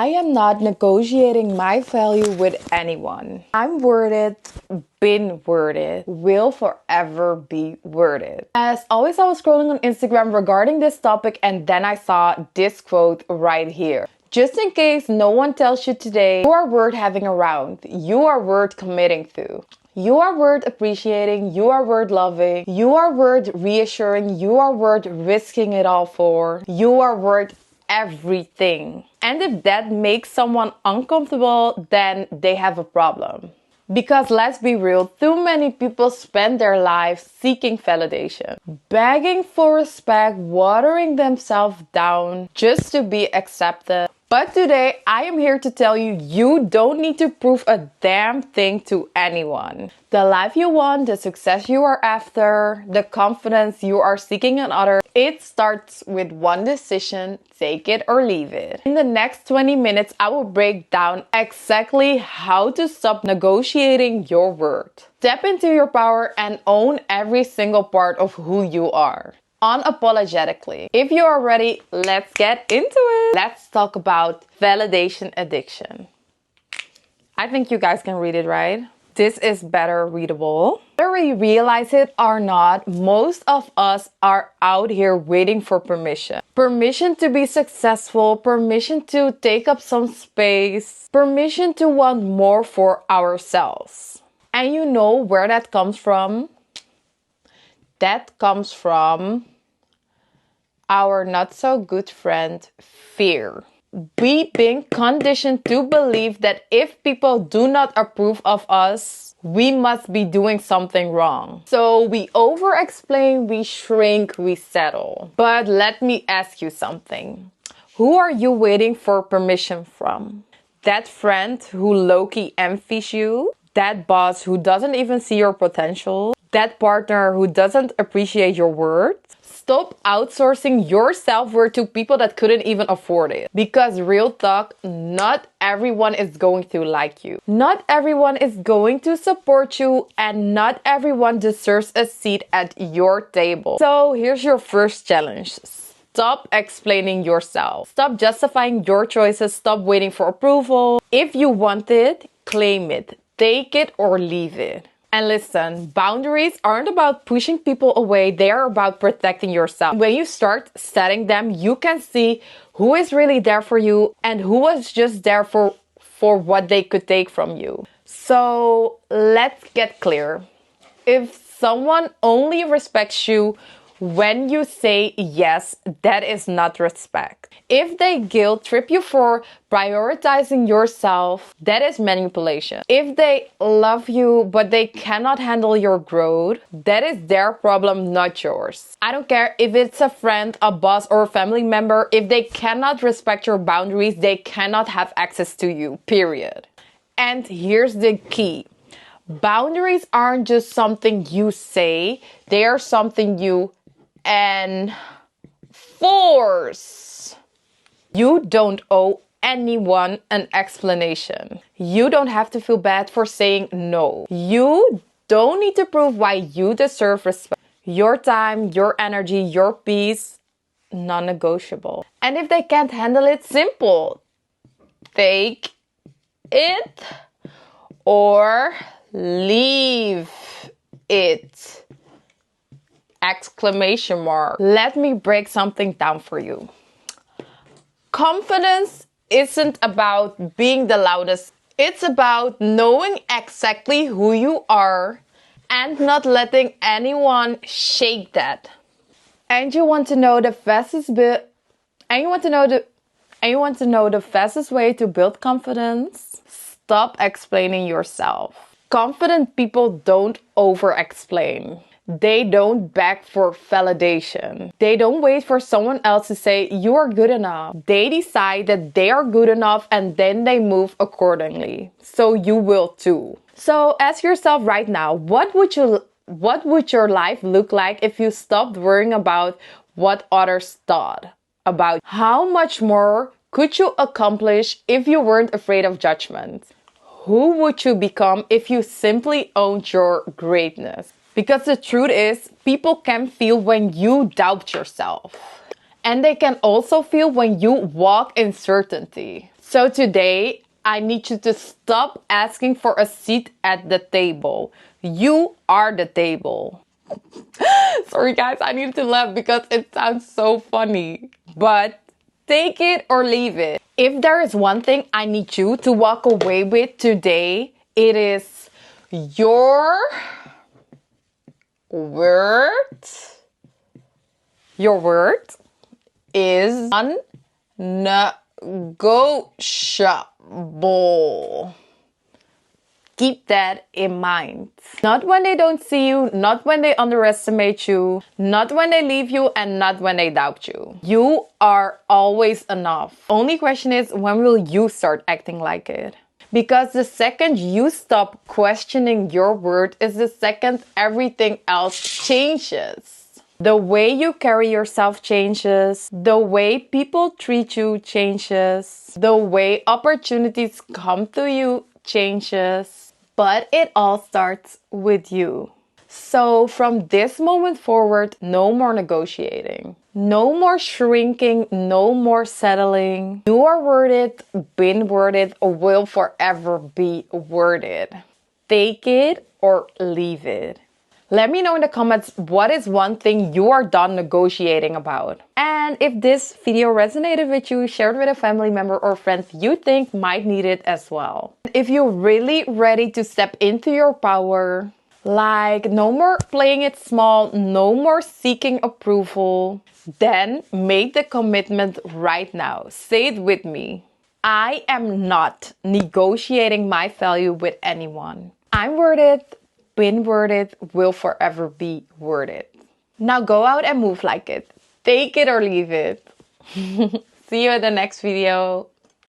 I am not negotiating my value with anyone. I'm worth it, been worth it, will forever be worth it. As always, I was scrolling on Instagram regarding this topic and then I saw this quote right here. Just in case no one tells you today, you are worth having around. You are worth committing to. You are worth appreciating, you are worth loving, you are worth reassuring, you are worth risking it all for, you are worth everything. And if that makes someone uncomfortable, then they have a problem. Because let's be real, too many people spend their lives seeking validation, begging for respect, watering themselves down just to be accepted. But today, I am here to tell you, you don't need to prove a damn thing to anyone. The life you want, the success you are after, the confidence you are seeking in others, it starts with one decision, take it or leave it. In the next 20 minutes, I will break down exactly how to stop negotiating your worth. Step into your power and own every single part of who you are. Unapologetically. If you are ready, let's get into it. Let's talk about validation addiction. I think you guys can read it, right? This is better readable. Whether we realize it or not, most of us are out here waiting for permission. Permission to be successful, permission to take up some space, permission to want more for ourselves. And you know where that comes from? That comes from our not so good friend, fear. We've been conditioned to believe that if people do not approve of us, we must be doing something wrong. So we over-explain, we shrink, we settle. But let me ask you something. Who are you waiting for permission from? That friend who low-key envies you? That boss who doesn't even see your potential? That partner who doesn't appreciate your worth? Stop outsourcing your self-worth to people that couldn't even afford it. Because real talk, not everyone is going to like you. Not everyone is going to support you, and not everyone deserves a seat at your table. So here's your first challenge. Stop explaining yourself. Stop justifying your choices. Stop waiting for approval. If you want it, claim it. Take it or leave it. And listen, boundaries aren't about pushing people away. They are about protecting yourself. When you start setting them, you can see who is really there for you and who was just there for what they could take from you. So let's get clear. If someone only respects you when you say yes, that is not respect. If they guilt trip you for prioritizing yourself, that is manipulation. If they love you but they cannot handle your growth, that is their problem, not yours. I don't care if it's a friend, a boss, or a family member. If they cannot respect your boundaries, they cannot have access to you, period. And here's the key. Boundaries aren't just something you say, they are something you enforce. You don't owe anyone an explanation. You don't have to feel bad for saying no. You don't need to prove why you deserve respect. Your time, your energy, your peace, non-negotiable. And if they can't handle it, simple. Take it or leave it. Exclamation mark. Let me break something down for you. Confidence isn't about being the loudest. It's about knowing exactly who you are and not letting anyone shake that. And you want to know the fastest way to build confidence? Stop explaining yourself. Confident people don't over-explain. They don't beg for validation. They don't wait for someone else to say you are good enough. They decide that they are good enough and then they move accordingly. So you will too. So ask yourself right now, what would your life look like if you stopped worrying about what others thought about? How much more could you accomplish if you weren't afraid of judgment? Who would you become if you simply owned your greatness? Because the truth is, people can feel when you doubt yourself. And they can also feel when you walk in certainty. So today, I need you to stop asking for a seat at the table. You are the table. Sorry guys, I need to laugh because it sounds so funny. But take it or leave it. If there is one thing I need you to walk away with today, it is your word. Your word is non-negotiable. Keep that in mind. Not when they don't see you, not when they underestimate you, not when they leave you, and not when they doubt you. You are always enough. Only question is, when will you start acting like it? Because the second you stop questioning your word is the second everything else changes. The way you carry yourself changes. The way people treat you changes. The way opportunities come to you changes. But it all starts with you. So from this moment forward, no more negotiating. No more shrinking, no more settling. You are worth it, been worth it, or will forever be worth it. Take it or leave it. Let me know in the comments what is one thing you are done negotiating about. And if this video resonated with you, share it with a family member or friend you think might need it as well. If you're really ready to step into your power, like no more playing it small, no more seeking approval, then make the commitment right now. Say it with me. I am not negotiating my value with anyone. I'm worth it. Been worth it, will forever be worth it. Now go out and move like it. Take it or leave it. See you in the next video.